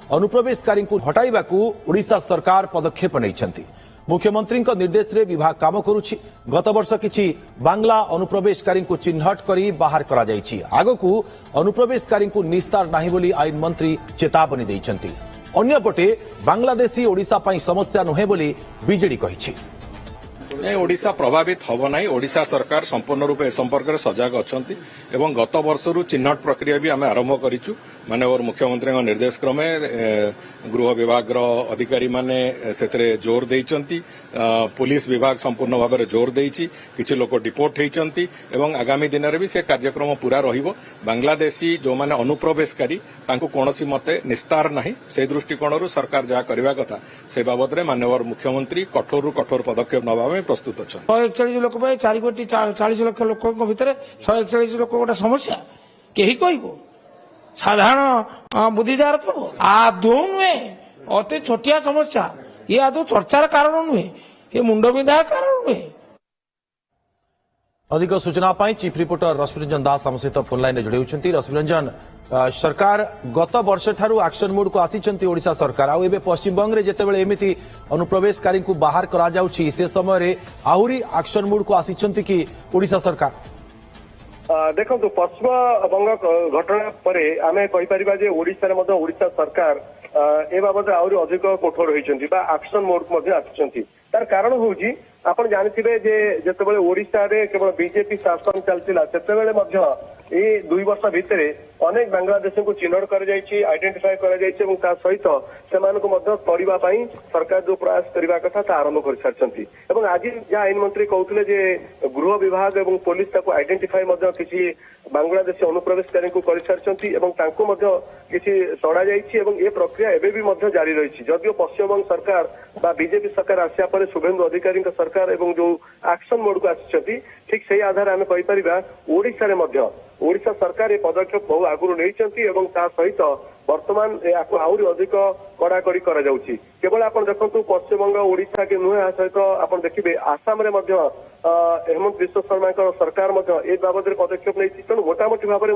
अनुप्रवेशकारी हटाइबाकू ओडिशा सरकार पदक्षेप नहीं। मुख्यमंत्री निर्देश रे विभाग काम करुछि। गत वर्ष किछि बांग्ला अनुप्रवेशकारी चिन्हट करी बाहर करा जायछि। आगकू अनुप्रवेशकारी निस्तार नाही बोली आईन मंत्री चेतावनी दैछन्ति। अन्यपटे बांग्लादेशी ओडिशा पई समस्या नुहे बोली बीजेडी कहिछि। ओडिशा प्रभावित हब ना। ओडिशा सरकार संपूर्ण रूप ए संपर्क में सजग अच्छा। गत वर्षर चिन्हट प्रक्रिया भी आम आरंभ करूँ। माननीय मुख्यमंत्री निर्देश क्रमे गृह विभाग अधिकारी माने से जोर देइचंती। पुलिस विभाग संपूर्ण भाव में जोर देइची। किछि लोक डिपोर्ट होइचंती एवं आगामी दिन में भी से कार्यक्रम पूरा रहिबो। बांग्लादेशी जो माने अनुप्रवेशकारी तांको कोनोसी मते निस्तार नाही। से दृष्टिकोण सरकार जहाँ करबा कथा से बाबद में माननीय मुख्यमंत्री कठोर कठोर पदक्षेप नवा में प्रस्तुत अच्छा। 141 लोक 4 कोटी 40 लाख लोक भितर 141 लोक गोटे समस्या कही कहबो साधारण बुद्धि जार थो आदौ नुहे अति छोटिया समस्या। ये आदौ चर्चार कारण नुहे। ये मुंडबिंधार कारण नुहे। अधिक सूचना चीफ रिपोर्टर रश्मिरंजन दास आम सहित फोन लाइन जोड़ी होती। रश्मिरंजन, सरकार गत वर्ष ठारू एक्शन मोड को आसी ओडिशा सरकार आउ एबे पश्चिमबंग रे जेतेबेले एमिति अनुप्रवेशकारी को बाहर करा जाउछि से समय रे आहुरी एक्शन मोड को आसी कि ओडिशा सरकार? देखो पश्चिम बंग घटना पर आम कहीपर ओडिशा ओडिशा सरकार ए बाबद आहरी अधिक कठोर होती एक्शन मोड को आसी। तार कारण हूँ आप जानते जितेबाला ओडिशा रे केवल बीजेपी शासन चलता से 2 वर्ष भितर अनेक बांग्लादेशी को चिन्हट कर आइडेंटिफाई कर सहित से तोड़वा सरकार जो प्रयास करने कथा आरंभ कर सारी। आज जहाँ आईन मंत्री कहते गृह विभाग और पुलिस आइडेंटिफाई किसी बांग्लादेशी अनुप्रवेशकारी को कर सारी किसी तड़ा जाए प्रक्रिया एवं भी जारी रही। जदिव पश्चिमबंग सरकार बा बीजेपी सरकार आसिया पर शुभेन्दु अधिकारी सरकार एवं जो एक्शन मोड को आसी ठीक से आधार आम कहीपर ओडिशा ओडिशा सरकार ये पदक्षेप बहु आगु नहीं सहित वर्तमान आहरी अधिक कड़ाकड़ी कर केवल आप देखो पश्चिमबंग ओडिशा के नुहे सहित आप देखिए आसाम रे हेमंत विश्व शर्मा सरकार ए बाबद पदक्षेप नहीं। तेणु मोटामोटी भाव में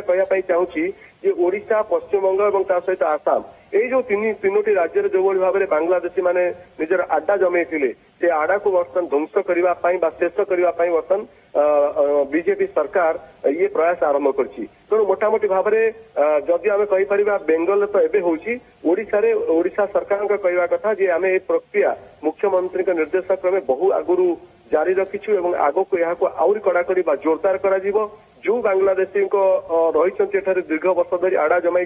कहना चाहूँगी ओडिशा पश्चिमबंग और सहित आसाम ये जो तीनोटी राज्य जो भाव में बांग्लादेशी माने निजर आड्डा जमे से आडा को बर्तमान ध्वंस करने शेष करने बर्तमान बीजेपी सरकार ये प्रयास आरंभ करछि। तेणु मोटामोटी भाव में जदि आम कहीपर बेंगल तो एवं ओडिशा सरकार कहवा कथा जे आम ए प्रक्रिया मुख्यमंत्री निर्देश क्रमे बहु आगुरी जारी रखीचु आग को यहाँ आहरी कड़ाकड़ी जोरदार कर जो बांग्लादेशी रही दीर्घ वर्ष धरी आड़ा जमाई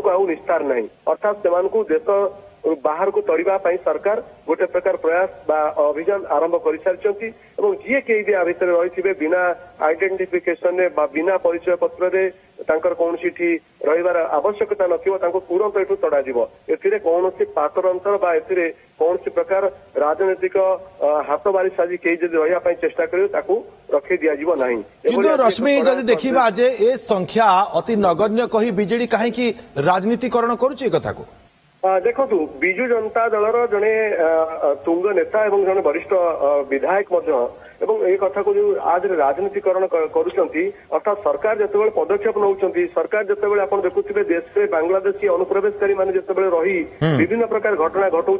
आउ निस्तार नहीं। अर्थात से देश बाहर को तोड़वाई सरकार गोटे प्रकार प्रयास बा अभियान आरंभ कर सारी। जी कई भी भितर रही बिना आइडेंटिफिकेशन बिना परिचय पत्र कौन रहीबार आवश्यकता नथिबो तुरंत एठू तड़ा एथिरे कौन पातर अंतर बा एथिरे कौन प्रकार राजनीतिक हाथ बारी साजी कई जदि रही चेष्टा करें रखे दिज्व ना। किंतु रश्मि जदि देखा जे ए संख्या अति नगण्य कही बीजेडी कहीं राजनीतिकरण करुचे कथा को? देखो विजु जनता दलर जड़े तुंग नेता और जड़े वरिष्ठ विधायक ए कथा को जो आज राजनीतिकरण करुँच अर्थात सरकार जिते पदक्षेप नौ सरकार जिते आप देखुए देश में बांग्लादेशी अनुप्रवेशकारी मान जिते रही विभिन्न प्रकार घटना घटाऊँ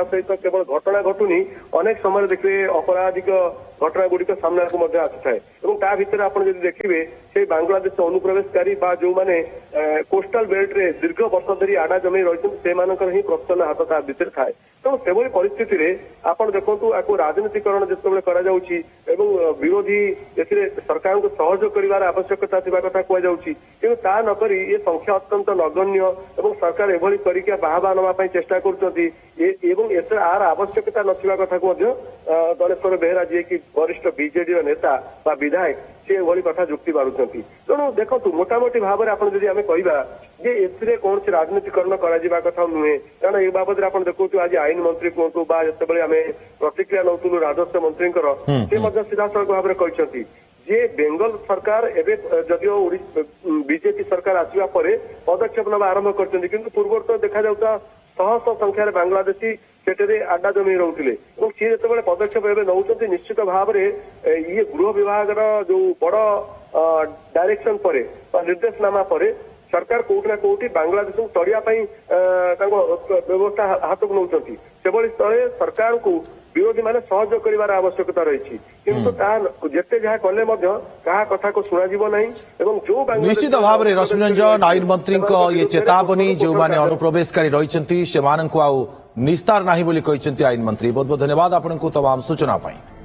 सहित केवल घटना घटुनी अनेक समय देखिए अपराधिक घटना गुड़िक सामना को आसी था भितर आप देखिए से बांग्लादेश अनुप्रवेशकारी जो मैंने कोस्टाल बेल्ट रे दीर्घ वर्ष धरी आड़ा जमी रही ही प्रश्न हाथ ता भितर थाए। तेणु से परिस्थिति आप देखो आपको राजनीतिकरण जिते विरोधी सरकार को सहयोग कर आवश्यकता कथा कहुच्छी कि नक ये संख्या अत्यंत नगण्य और सरकार एभली करके बाहा नापी चेष्टा कर आर आवश्यकता नथिबा कथा को गणेश्वर बेहरा जी की वरिष्ठ बीजेडी नेता बा विधायक से भली कथा जुक्ति बारुचंती। तेणु देखो मोटामोटी भाव में आपन जदि आमे कहिबा जे एथिरे कौन से राजनीतिकरण करा जिबा कथा नुहे कारण ए बाबद आप देखु आज आईन मंत्री कहतु बा जते आमे प्रतिक्रिया नौतुलु राजस्व मंत्री से सीधा सड़क भाव में कहते जे बेंगल सरकार एवं जदिओ बीजेपी सरकार आसवा पर पदक्षेप नवा आरंभ कर पूर्व तो देखा जाता शह शह संख्यार बांग्लादेशी सेठे आड्डा जमी रोते सी जो पदक्षेप नौ निश्चित भाव में ये गृह विभाग जो बड़ डायरेक्शन पर निर्देशनामा पर सरकार कोउठी ना कोउठी बांग्लादेश को तड़िया व्यवस्था हाथ को नौकरी से स्थले सरकार को विरोधी माने सहयोग करिवार आवश्यकता रही किंतु जेते जहाँ कले क्या कथा को शुणाଯିव नहीं एवं जो निश्चित भाव में रश्मिरंजन आईन मंत्री ये चेतावनी जो माने अनुप्रवेशकारी रही से निस्तार नहीं बोली कहते आईन मंत्री बहुत बहुत धन्यवाद आपको तमाम सूचना पाई।